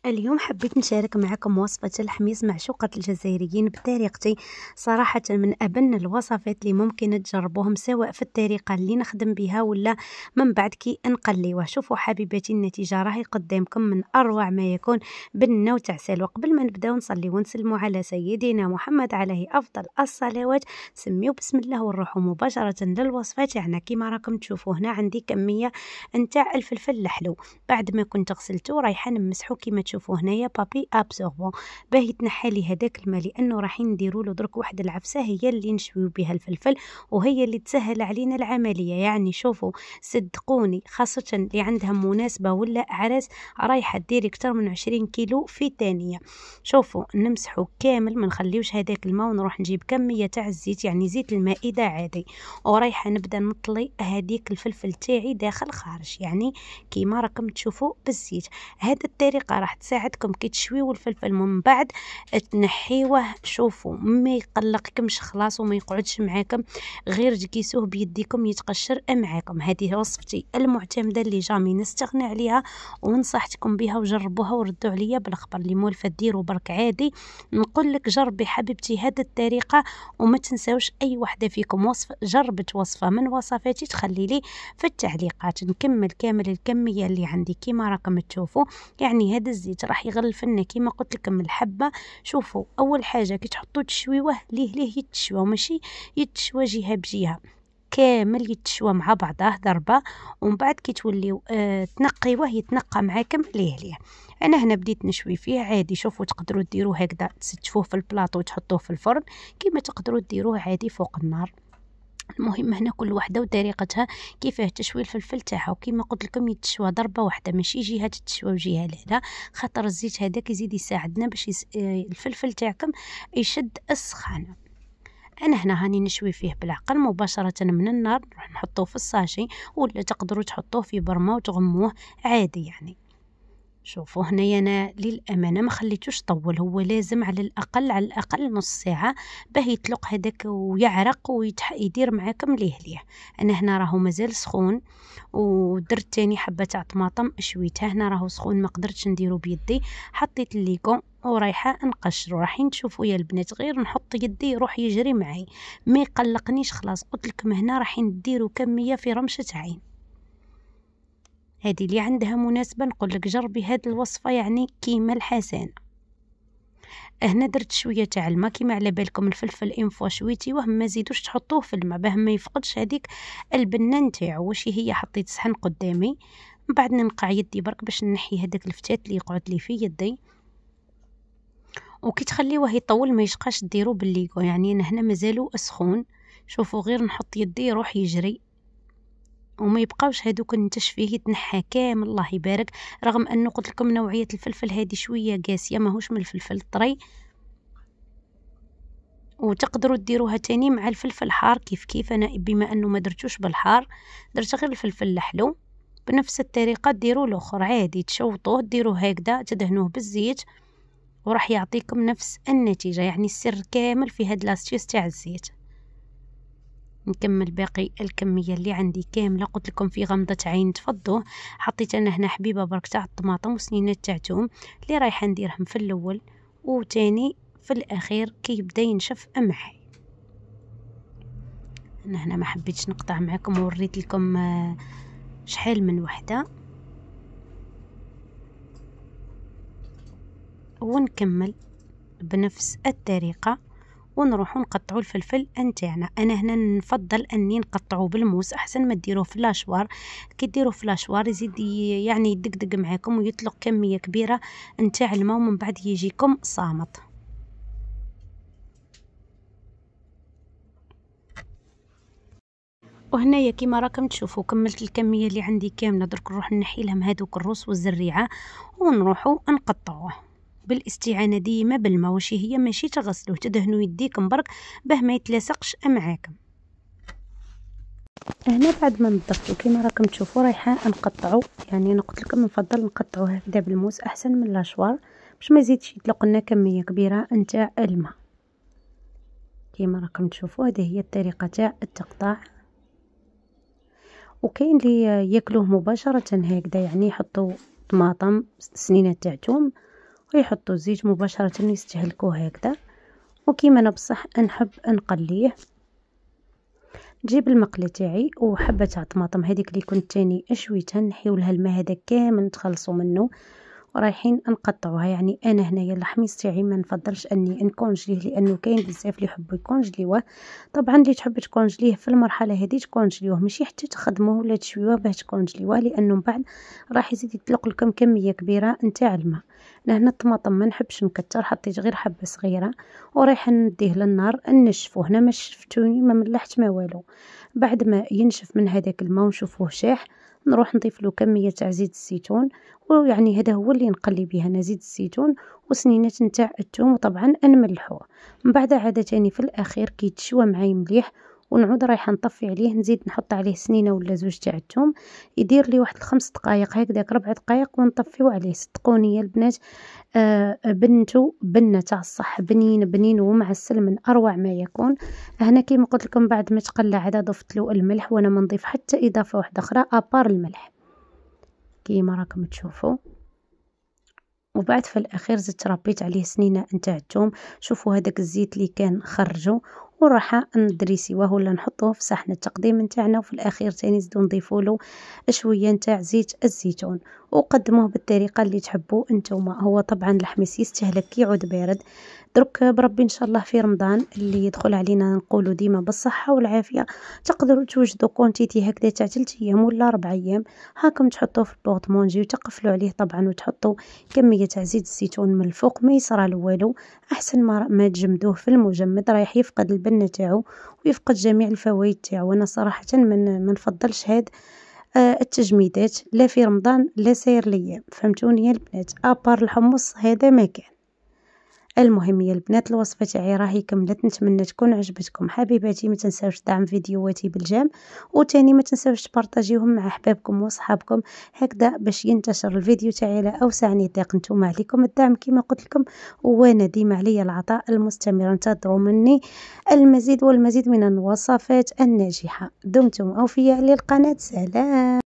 اليوم حبيت نشارك معكم وصفة الحميص معشوقة الجزائريين بطريقتي. صراحة من أبن الوصفات اللي ممكن تجربوهم سواء في الطريقة اللي نخدم بها ولا من بعد كي نقليوه. شوفوا حبيباتي النتيجة راهي قدامكم من أروع ما يكون بالنة وتعسل. وقبل ما نبداو نصلي ونسلموا على سيدنا محمد عليه أفضل الصلوات، سميوا بسم الله ونروحوا مباشرة للوصفات. يعني كيما راكم تشوفوا هنا عندي كمية نتاع الفلفل الحلو، بعد ما كنت غسلته رايحه نمسحو كيما تشوفوا هنايا بابي ابسوربون باه يتنحى لي هذاك الماء، لانه رايحين نديروا له درك واحد العفسه هي اللي نشويو بها الفلفل وهي اللي تسهل علينا العمليه. يعني شوفوا صدقوني خاصه اللي عندها مناسبه ولا اعراس رايحه ديري اكثر من 20 كيلو في ثانيه. شوفوا نمسحو كامل ما نخليوش هذاك الماء، ونروح نجيب كميه تاع الزيت يعني زيت المائده عادي، ورايحه نبدا نطلي هذيك الفلفل تاعي داخل خارج يعني كيما راكم تشوفوا بالزيت. هذه الطريقه راح تساعدكم كي تشويو الفلفل من بعد تنحيوه. شوفوا ما يقلقكمش خلاص وما يقعدش معاكم غير تقيسوه بيديكم يتقشر معاكم. هذه وصفتي المعتمده اللي جامي نستغنى عليها ونصحتكم بها وجربوها وردوا عليا بالخبر. اللي مولفه ديروا برك عادي نقول لك جربي حبيبتي هذه الطريقه، وما تنساوش اي وحده فيكم وصفه جربت وصفه من وصفاتي تخلي لي في التعليقات. نكمل كامل الكميه اللي عندي كيما راكم تشوفوا. يعني هذا الزيت راح يغلف لنا كيما قلت لكم الحبه. شوفوا اول حاجه كي تحطوا تشويوه ليه يتشوى ماشي يتشوى جهه بجهه، كامل يتشوى مع بعضه ضربه، ومن بعد كي توليو تنقيوه يتنقى معاكم ليه. انا هنا بديت نشوي فيه عادي. شوفوا تقدروا ديروه هكذا تستفوه في البلاطو وتحطوه في الفرن كيما تقدروا ديروه عادي فوق النار. المهم هنا كل وحده وطريقتها كيفاه تشوي الفلفل تاعها، وكيما قلت لكم يتشوى ضربه واحده ماشي جهه تتشوى وجهه لا، خاطر الزيت هذاك يزيد يساعدنا باش الفلفل تاعكم يشد السخانه. انا هنا هاني نشوي فيه بالعقل مباشره من النار، نروح نحطوه في الساشي ولا تقدروا تحطوه في برمه وتغموه عادي. يعني شوفوا هنايا انا للامانه ما خليتوش طول، هو لازم على الاقل نص ساعه باه يطلق هذاك ويعرق ويدير معاكم ليه. انا هنا راهو مازال سخون، ودرت تاني حبه تاع طماطم شويتها. هنا راهو سخون ما قدرتش نديرو بيدي، حطيت الليكون ورايحه نقشرو. رايحين تشوفوا يا البنات غير نحط يدي يروح يجري معي ما يقلقنيش. خلاص قلت لكم هنا رايحين نديرو كميه في رمشه عين. هذه اللي عندها مناسبة نقول لك جربي هذه الوصفة يعني كيما الحسنة. هنا درت شوية تاع الماء كيما على بالكم الفلفل انفوا شويتي وهم ما زيدوش تحطوه في الماء باه ما يفقدش هذيك البنة نتاعو. واش هي حطيت صحن قدامي من بعد ننقع يدي برك باش نحي هذاك الفتات اللي يقعد لي في يدي. وكي تخليوه يطول ما يشقاش ديرو بالليكو، يعني انا هنا مازالو سخون. شوفوا غير نحط يدي يروح يجري وما يبقاوش هذوك النتش فيه يتنحى كامل. الله يبارك، رغم انه قلت لكم نوعيه الفلفل هذه شويه قاسيه ماهوش من الفلفل الطري، وتقدروا ديروها تاني مع الفلفل الحار كيف انا بما انه ما درتوش بالحار درت غير الفلفل الحلو. بنفس الطريقه ديروا الاخر عادي تشوطوه ديروه هكذا تدهنوه بالزيت وراح يعطيكم نفس النتيجه. يعني السر كامل في هاد لاستيوس تاع الزيت. نكمل باقي الكميه اللي عندي كامله قلت لكم في غمضه عين تفضوه. حطيت انا هنا حبيبه برك تاع الطماطم وسنينات تاع توم اللي رايحه نديرهم في الاول وتاني في الاخير كي يبدا ينشف معي. انا هنا ما حبيتش نقطع معكم ووريت لكم شحال من وحده. ونكمل بنفس الطريقه ونروحوا نقطعوا الفلفل نتاعنا. انا هنا نفضل اني نقطعوه بالموس احسن ما ديروه في لاشوار. كي ديروه في لاشوار يزيد يعني يدقدق معاكم ويطلق كميه كبيره نتاع الماء ومن بعد يجيكم صامت. وهنايا كيما راكم تشوفوا كملت الكميه اللي عندي كامله. درك نروح نحي لهم هذوك الروس والزريعه ونروحوا نقطعوه بالاستعانه ديما بالماء. واش هي ماشي تغسلوه تدهنوا يديكم برك باه ما يتلاصقش معاكم. هنا بعد ما نضفتو كيما راكم تشوفوا رايحه نقطعو. يعني انا قلت لكم نفضل نقطعوه هكذا بالموس احسن من لاشوار باش ما يزيدش يطلق لنا كميه كبيره نتاع الماء. كيما راكم تشوفوا هذه هي الطريقه تاع التقطاع. وكاين اللي ياكلوه مباشره هكذا يعني يحطوا طماطم سنينه تاع توم ويحطوا الزيت مباشرة ويستهلكوه هكذا. وكيما انا بصح نحب نقليه، نجيب المقله تاعي وحبه تاع طماطم هذيك اللي كنت تاني اشويتها، نحيو لها الماء هذا كامل نتخلصوا منه ورايحين نقطعوها. يعني انا هنايا الحميص تاعي ما نفضلش اني نكونجليه لانه كاين بزاف اللي يحبوا يكونجليوه. طبعا اللي تحب تكونجليه في المرحله هذه تكونجليوه، ماشي حتى تخدموه ولا تشويوه باه تكونجليوه، لانه من بعد راح يزيد يطلق لكم كميه كبيره نتاع الماء. لهنا الطماطم ما نحبش نكتر، حطيت غير حبه صغيره ورايحه نديه للنار نشفوه. هنا ما شفتوني ما ملحت ما والو. بعد ما ينشف من هذاك الماء ونشوفوه شاح، نروح نضيف له كميه تاع زيت الزيتون، ويعني هذا هو اللي نقلي به انا، زيت الزيتون وسنينات نتاع الثوم، وطبعا نملحوه. من بعد عاده تاني في الاخير كي تشوى معايا مليح ونعود رايحه نطفي عليه، نزيد نحط عليه سنينه ولا زوج تاع الثوم، يدير لي واحد 5 دقائق هكذاك 4 دقائق ونطفيو عليه. صدقوني يا البنات بنتو بنه تاع الصح، بنين بنين ومعسل من اروع ما يكون. هنا كيما قلت لكم بعد ما تقلى عاد ضفت له الملح، وانا ما نضيف حتى اضافه واحده اخرى ابار الملح كيما راكم تشوفوا. وبعد في الاخير زدت ربيت عليه سنينه نتاع الثوم. شوفوا هذاك الزيت اللي كان خرجه، وراح ندريسيوه ولا نحطوه في صحن التقديم نتاعنا. وفي الاخير تاني نزيدو نضيفوا له شويه نتاع زيت الزيتون، وقدموه بالطريقه اللي تحبوا انتوما. هو طبعا الحميص يستهلك كي يعود بارد. درك بربي ان شاء الله في رمضان اللي يدخل علينا نقولوا ديما بالصحه والعافيه تقدروا توجدوا كونتيتي هكذا تاع 3 ايام ولا 4 ايام، هاكم تحطوه في البورطمونجي وتقفلوا عليه طبعا، وتحطوا كميه تاع زيت الزيتون من الفوق. ما يصرى له والو، احسن ما تجمدوه في المجمد رايح يفقد البنه تاعو ويفقد جميع الفوائد تاعو. انا صراحه ما نفضلش هاد التجميدات لا في رمضان لا ساير الايام، فهمتوني يا البنات؟ ابار الحمص هذا ما كان. المهم يا البنات الوصفه تاعي راهي كملت، نتمنى تكون عجبتكم حبيباتي. ما تنساوش دعم فيديوهاتي بالجيم، وتاني ما تنساوش تبارطاجيوهم مع احبابكم واصحابكم هكذا باش ينتشر الفيديو تاعي على اوسع نطاق. نتوما عليكم الدعم كما قلت لكم، وانا ديما عليا العطاء المستمر. انتظروا مني المزيد والمزيد من الوصفات الناجحه. دمتم اوفياء للقناه. سلام.